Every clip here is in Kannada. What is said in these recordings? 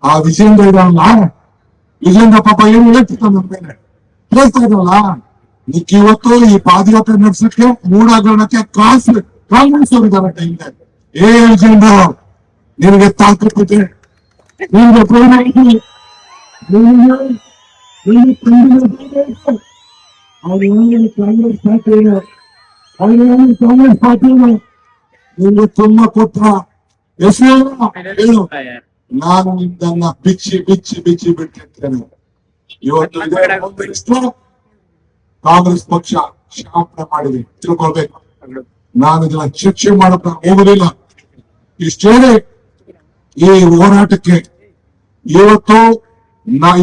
ಆ ವಿಜೇಂದ್ರ ಇದಾನಲ್ಲ, ವಿಜೇಂದ್ರ ಪಾಪ ಏನು ಹೇಳ್ತಿದ್ದ ನನ್ನ ಮೇಲೆ ಹೇಳ್ತಾ ಇದ್ರಲ್ಲ, ನಿಕ್ ಇವತ್ತು ಈ ಪಾದಯಾತ್ರೆ ನಡೆಸಕ್ಕೆ ಮೂಡಾಗರಣಕ್ಕೆ ಕಾಂಗ್ರೆಸ್ ಅವರಿದ್ದಾರೆ ಟೈಮ್ಗೆ. ಏ ವಿಜೇಂದ್ರ, ನಿನಗೆ ತಾಕತ್ತಿದೆ, ನಿನಗೆ ಪ್ರೇಮ ಇದೆ, ಕಾಂಗ್ರೆಸ್ ಪಾರ್ಟಿ ಕಾಂಗ್ರೆಸ್ ಪಾರ್ಟಿ ನಿಮ್ಗೆ ತುಂಬಾ ಕೊಟ್ಟ ಹೆಸರು ಹೇಳು, ನಾನು ನಿಮ್ಮನ್ನ ಬಿಚ್ಚಿ ಬಿಚ್ಚಿ ಬಿಚ್ಚಿ ಬಿಟ್ಟಿರ್ತೇನೆ. ಇವತ್ತು ಕಾಂಗ್ರೆಸ್ ಪಕ್ಷ ಕ್ಷಮಾಪಣೆ ಮಾಡಿದೆ, ತಿಳ್ಕೊಳ್ಬೇಕು. ನಾನು ಇದನ್ನ ಶಿಕ್ಷೆ ಮಾಡಕ್ ಹೋಗುದಿಲ್ಲ. ಇಷ್ಟೇ ಈ ಹೋರಾಟಕ್ಕೆ ಇವತ್ತು ನಾಳೆ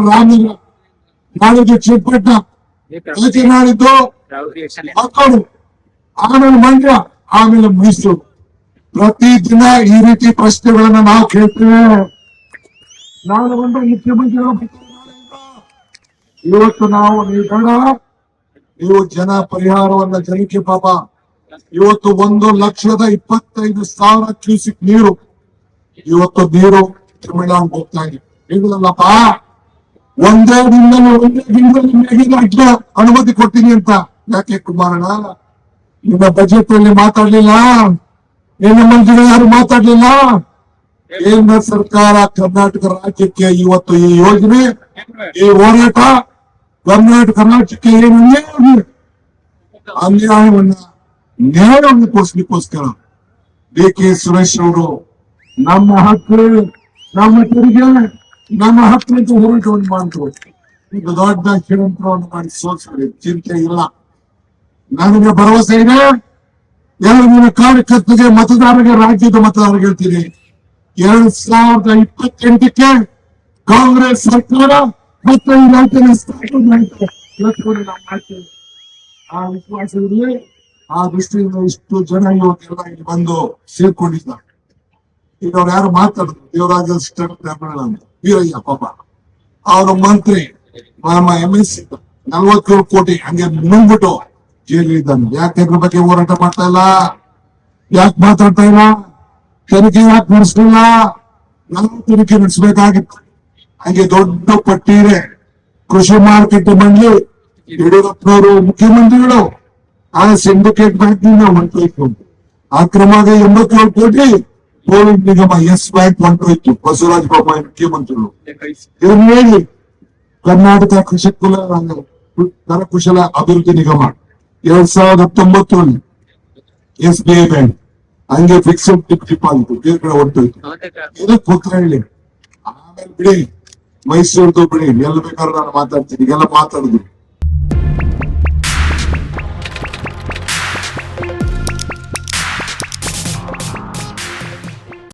ರಾಮನಗರ, ನಾಳಿದ್ದು ಚಿಕ್ಕಪಟ್ಟಣ, ನಾಳಿದ್ದು ಮಕ್ಕಳು, ಆಮೇಲೆ ಮಂಡ್ಯ, ಆಮೇಲೆ ಮೈಸೂರು. ಪ್ರತಿದಿನ ಈ ರೀತಿ ಪ್ರಶ್ನೆಗಳನ್ನ ನಾವು ಕೇಳ್ತೇವೆ. ನಾನು ಒಂದು ಮುಖ್ಯಮಂತ್ರಿಗಳು ಇವತ್ತು ನಾವು ನೀವು ಜನ ಪರಿಹಾರವನ್ನ ಜನಕ್ಕೆ ಪಾಪ ಇವತ್ತು 1,25,000 ಕ್ಯೂಸಿಕ್ ನೀರು ಇವತ್ತು ತಮಿಳುನಾಡು ಹೋಗ್ತಾ ಇದೆ. ಹೇಳಿದ್ರಲ್ಲಪ್ಪ, ಒಂದೇ ದಿನದಲ್ಲಿ ಅನುಮತಿ ಕೊಡ್ತೀನಿ ಅಂತ. ಯಾಕೆ ಕುಮಾರಣ್ಣ ನಿಮ್ಮ ಬಜೆಟ್ ಅಲ್ಲಿ ಮಾತಾಡ್ಲಿಲ್ಲ? ನಿನ್ನ ಮಂತ್ರಿಗಳು ಯಾರು ಮಾತಾಡ್ಲಿಲ್ಲ? ಕೇಂದ್ರ ಸರ್ಕಾರ ಕರ್ನಾಟಕ ರಾಜ್ಯಕ್ಕೆ ಇವತ್ತು ಈ ಯೋಜನೆ, ಈ ಹೋರಾಟ ಕರ್ನಾಟಕ ರಾಜ್ಯಕ್ಕೆ ಏನು ಅನ್ಯಾಯವನ್ನ ನ್ಯಾಯವನ್ನು ಕೊಡಿಸ್ಲಿಕ್ಕೋಸ್ಕರ ಡಿ.ಕೆ. ಸುರೇಶ್ ಅವರು ನಮ್ಮ ಹಕ್ಕು, ನಮ್ಮ ತೆರಿಗೆ, ನಮ್ಮ ಹಕ್ಕು ಅಂತ ಹೋರಾಟವನ್ನು ಮಾಡಿದ್ರು. ಈಗ ದೊಡ್ಡ ಷಡ್ಯಂತ್ರವನ್ನು ಮಾಡಿ ಸೋಲಿಸಿದ್ರೆ ಚಿಂತೆ ಇಲ್ಲ. ನನಗೆ ಭರವಸೆ ಇದೆ, ಎಲ್ಲ ಕಾರ್ಯಕರ್ತರಿಗೆ, ಮತದಾರರಿಗೆ, ರಾಜ್ಯದ ಮತದಾರರಿಗೆ ಹೇಳ್ತೀನಿ, 2028ಕ್ಕೆ ಕಾಂಗ್ರೆಸ್ ಸರ್ಕಾರ ಮತ್ತೆ ಈ ರಾಜ್ಯದ ಆ ವಿಶ್ವಾಸ ಇರಲಿ. ಆ ದೃಷ್ಟಿಯಿಂದ ಇಷ್ಟು ಜನ ಇವತ್ತೆಲ್ಲ ಇಲ್ಲಿ ಬಂದು ಸೇರ್ಕೊಂಡಿದ್ದಾರೆ. ಈಗ ಅವ್ರು ಯಾರು ಮಾತಾಡಿದ್ರು, ದೇವರಾಜ ಅಂತ ವೀರಯ್ಯ ಪಾಪ ಅವರ ಮಂತ್ರಿ ನಮ್ಮ MSc 47 ಕೋಟಿ ಹಂಗೆ ನುಂಗ್ಬಿಟ್ಟು ಜೈಲಿದ್ದಾನೆ. ಯಾಕೆ ಅದ್ರ ಬಗ್ಗೆ ಹೋರಾಟ ಮಾಡ್ತಾ ಇಲ್ಲ? ಯಾಕೆ ಮಾತಾಡ್ತಾ ಇಲ್ಲ? ತನಿಖೆ ಯಾಕೆ ನಡೆಸಲಿಲ್ಲ? ನಾವು ತನಿಖೆ ನಡೆಸಬೇಕಾಗಿತ್ತು. ಹಂಗೆ ದೊಡ್ಡ ಪಟ್ಟಿ ಇದೆ. ಕೃಷಿ ಮಾರುಕಟ್ಟೆ ಮಂಡಳಿ, ಯಡಿಯೂರಪ್ಪನವರು ಮುಖ್ಯಮಂತ್ರಿಗಳು ಆ ಸಿಂಡಿಕೇಟ್ ಬ್ಯಾಂಕ್ ನಿಂದ ಹೊಂಟೋಯ್ತು. ಅಕ್ರಮವಾಗಿ 87 ಕೋಟಿ ಪೊಲೀಸ್ ನಿಗಮ ಎಸ್ ಬ್ಯಾಂಕ್ ಹೊಂಟೋಯ್ತು. ಬಸವರಾಜ ಬೊಮ್ಮಾಯಿ ಮುಖ್ಯಮಂತ್ರಿಗಳು ಇದನ್ನ ಹೇಳಿ ಕರ್ನಾಟಕ ಕರಕುಶಲ ಅಭಿವೃದ್ಧಿ ನಿಗಮ 2019 SBI ಬ್ಯಾಂಕ್ ಹಂಗೆ ಫಿಕ್ಸ್ಡ್ ಡಿಪಾಸಿಟ್ ಬೇರೆ ಕಡೆ ಹೊಂಟೋಯ್ತು. ಇದಕ್ಕೆ ಉತ್ತರ ಹೇಳಿ. ಆಮೇಲೆ ಬಿಡಿ, ಮೈಸೂರ್ದು ಬಿಡಿ, ಎಲ್ಲಿ ಬೇಕಾದ್ರೂ ನಾನು ಮಾತಾಡ್ತೀನಿ. ಈಗೆಲ್ಲ ಮಾತಾಡಿದ್ರು